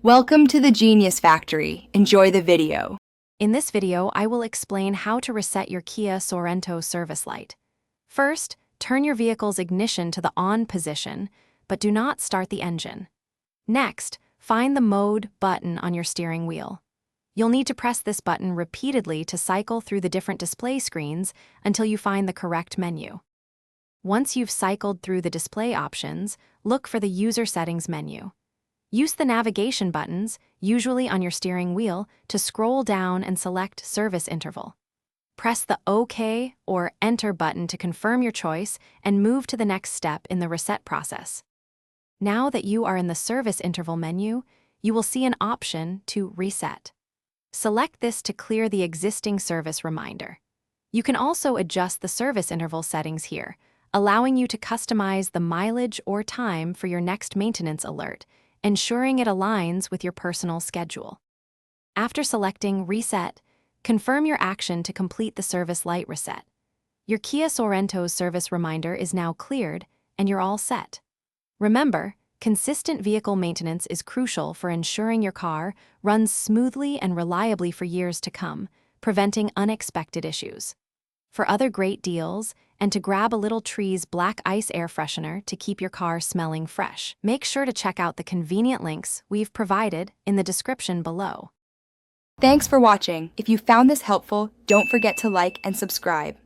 Welcome to the Genius Factory. Enjoy the video. In this video, I will explain how to reset your Kia Sorento service light. First, turn your vehicle's ignition to the on position, but do not start the engine. Next, find the mode button on your steering wheel. You'll need to press this button repeatedly to cycle through the different display screens until you find the correct menu. Once you've cycled through the display options, look for the User Settings menu. Use the navigation buttons, usually on your steering wheel, to scroll down and select Service Interval. Press the OK or Enter button to confirm your choice and move to the next step in the reset process. Now that you are in the Service Interval menu, you will see an option to Reset. Select this to clear the existing service reminder. You can also adjust the service interval settings here, allowing you to customize the mileage or time for your next maintenance alert, ensuring it aligns with your personal schedule. After selecting Reset, confirm your action to complete the service light reset. Your Kia Sorento's service reminder is now cleared, and you're all set. Remember, consistent vehicle maintenance is crucial for ensuring your car runs smoothly and reliably for years to come, preventing unexpected issues. For other great deals, and to grab a Little Tree's Black Ice Air Freshener to keep your car smelling fresh, make sure to check out the convenient links we've provided in the description below. Thanks for watching. If you found this helpful, don't forget to like and subscribe.